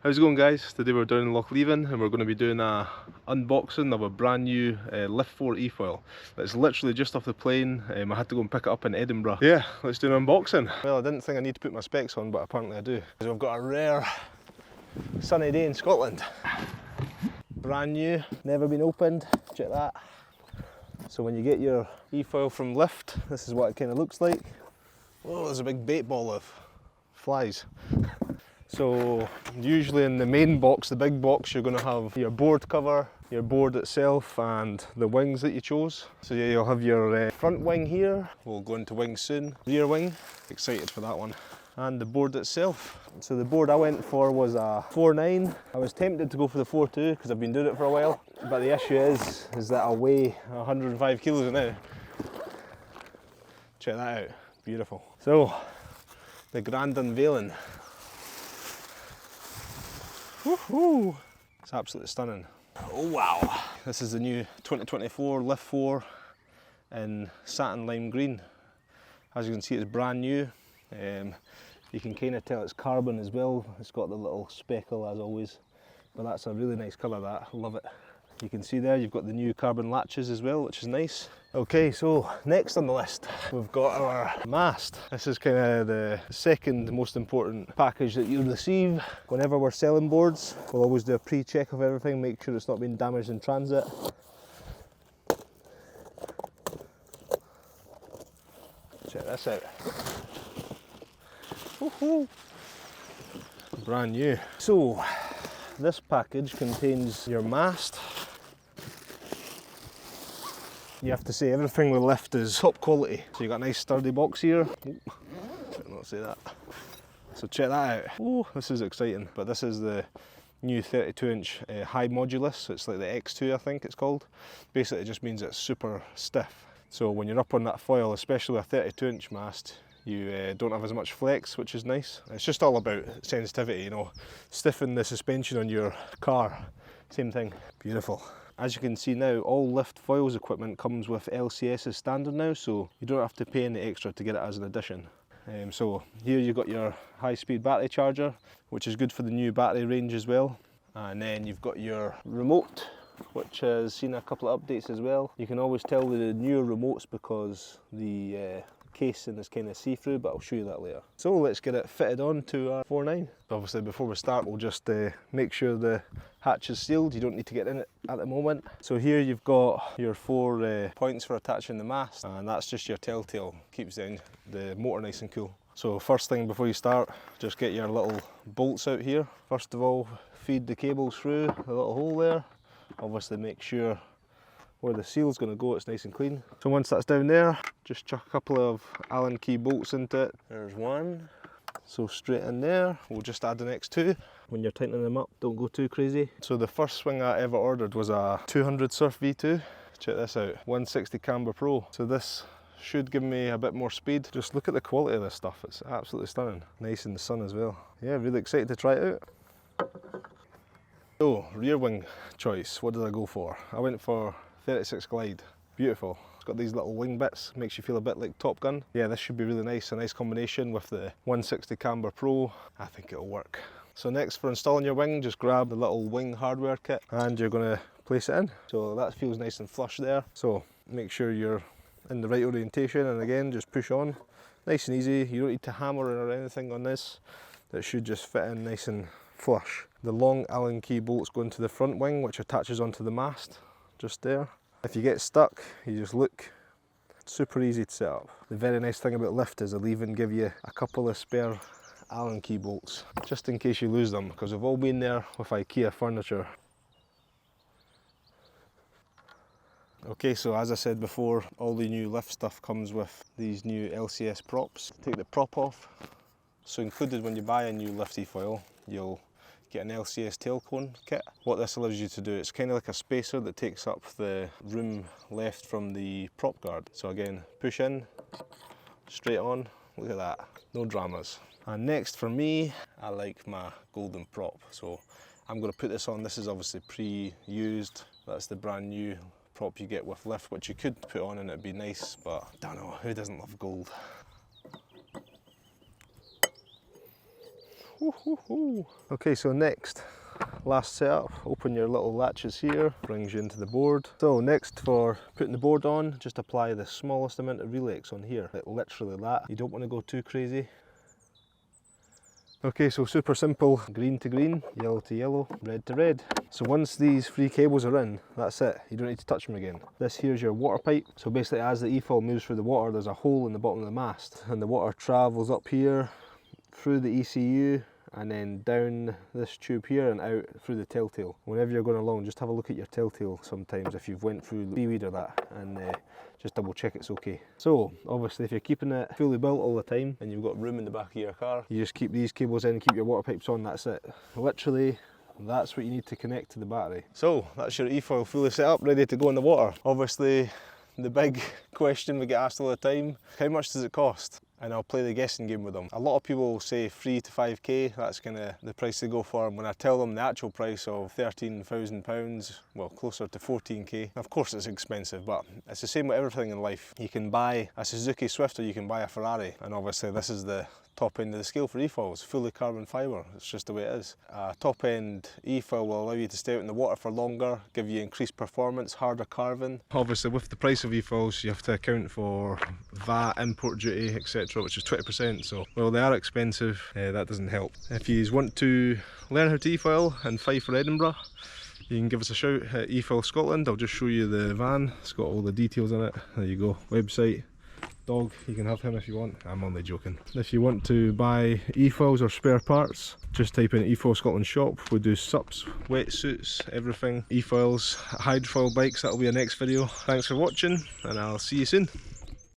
How's it going, guys? Today we're down in Lochleven and we're going to be doing a unboxing of a brand new Lift4 eFoil. It's literally just off the plane. I had to go and pick it up in Edinburgh. Yeah, let's do an unboxing. Well, I didn't think I need to put my specs on, but apparently I do. So we've got a rare sunny day in Scotland. Brand new, never been opened. Check that. So when you get your eFoil from Lift, this is what it kind of looks like. Oh, there's a big bait ball of flies. So usually in the main box, the big box, you're going to have your board cover, your board itself and the wings that you chose. So yeah, you'll have your front wing here, we'll go into wings soon, rear wing, excited for that one, and the board itself. So the board I went for was a 4.9. I was tempted to go for the 4.2 because I've been doing it for a while, but the issue is that I weigh 105 kilos now. Check that out, beautiful. So the grand unveiling. Woohoo! It's absolutely stunning. Oh wow! This is the new 2024 Lift4 in satin lime green. As you can see, it's brand new. You can kind of tell it's carbon as well. It's got the little speckle as always, but that's a really nice colour, that. I love it. You can see there you've got the new carbon latches as well, which is nice. Okay, so next on the list we've got our mast. This is kind of the second most important package that you'll receive. Whenever we're selling boards, we'll always do a pre-check of everything, make sure it's not been damaged in transit. Check this out. Woohoo! Brand new. So this package contains your mast. You have to say everything with Lift is top quality. So you got a nice sturdy box here. Better not say that. So check that out. Oh, this is exciting. But this is the new 32-inch high modulus. So it's like the X2, I think it's called. Basically, it just means it's super stiff. So when you're up on that foil, especially with a 32-inch mast, you don't have as much flex, which is nice. It's just all about sensitivity, you know. Stiffen the suspension on your car, same thing. Beautiful. As you can see now, all Lift4's equipment comes with LCS as standard now, so you don't have to pay any extra to get it as an addition. So here you've got your high-speed battery charger, which is good for the new battery range as well. And then you've got your remote, which has seen a couple of updates as well. You can always tell with the newer remotes because the casing is kind of see-through, but I'll show you that later. So let's get it fitted on to our 4.9. Obviously before we start, we'll just make sure the hatch is sealed. You don't need to get in it at the moment. So here you've got your 4 points for attaching the mast, and that's just your telltale. Keeps the motor nice and cool. So first thing before you start, just get your little bolts out here. First of all, feed the cables through the little hole there. Obviously make sure where the seal's going to go, it's nice and clean. So once that's down there, just chuck a couple of Allen key bolts into it. There's one. So straight in there, we'll just add the next 2. When you're tightening them up, don't go too crazy. So the first swing I ever ordered was a 200 Surf V2. Check this out, 160 Camber Pro. So this should give me a bit more speed. Just look at the quality of this stuff, it's absolutely stunning. Nice in the sun as well. Yeah, really excited to try it out. So, rear wing choice, what did I go for? I went for 36 Glide, beautiful. It's got these little wing bits, makes you feel a bit like Top Gun. Yeah, this should be really nice, a nice combination with the 160 Camber Pro. I think it'll work. So next, for installing your wing, just grab the little wing hardware kit and you're going to place it in. So that feels nice and flush there. So make sure you're in the right orientation, and again, just push on. Nice and easy, you don't need to hammer or anything on this. It should just fit in nice and flush. The long Allen key bolts go into the front wing, which attaches onto the mast, just there. If you get stuck, you just look. Super easy to set up. The very nice thing about Lift is they'll even give you a couple of spare Allen key bolts, just in case you lose them, because we've all been there with IKEA furniture. Okay, so as I said before, all the new Lift stuff comes with these new LCS props. Take the prop off. So included when you buy a new Lift eFoil, you'll get an LCS tail cone kit. What this allows you to do, it's kind of like a spacer that takes up the room left from the prop guard. So again, push in, straight on, look at that, no dramas. And next for me, I like my golden prop. So I'm going to put this on. This is obviously pre-used. That's the brand new prop you get with Lift, which you could put on and it'd be nice, but I don't know, who doesn't love gold? Okay, so next, last setup, open your little latches here, brings you into the board. So next, for putting the board on, just apply the smallest amount of Relax on here, like literally that. You don't want to go too crazy. Okay, so super simple, green to green, yellow to yellow, red to red. So once these three cables are in, that's it, you don't need to touch them again. This here's your water pipe. So basically as the eFoil moves through the water, there's a hole in the bottom of the mast, and the water travels up here, through the ECU, and then down this tube here and out through the telltale. Whenever you're going along, just have a look at your telltale sometimes if you've went through the seaweed or that, and just double check it's okay. So obviously if you're keeping it fully built all the time and you've got room in the back of your car, you just keep these cables in, keep your water pipes on, that's it. Literally, that's what you need to connect to the battery. So that's your eFoil fully set up, ready to go in the water. Obviously the big question we get asked all the time, how much does it cost? And I'll play the guessing game with them. A lot of people say 3 to 5k, that's kind of the price they go for. And when I tell them the actual price of £13,000, well, closer to 14k, of course it's expensive, but it's the same with everything in life. You can buy a Suzuki Swift or you can buy a Ferrari, and obviously this is the top end of the scale for eFoils, fully carbon fibre, it's just the way it is. A top end eFoil will allow you to stay out in the water for longer, give you increased performance, harder carving. Obviously with the price of eFoils you have to account for VAT, import duty, etc., which is 20%, so while they are expensive, that doesn't help. If you want to learn how to eFoil in Fife or Edinburgh, you can give us a shout at eFoil Scotland. I'll just show you the van, it's got all the details in it. There you go, website. Dog, you can have him if you want. I'm only joking. If you want to buy eFoils or spare parts, just type in eFoil Scotland shop. We do SUPs, wetsuits, everything. eFoils, hydrofoil bikes, that'll be a next video. Thanks for watching and I'll see you soon.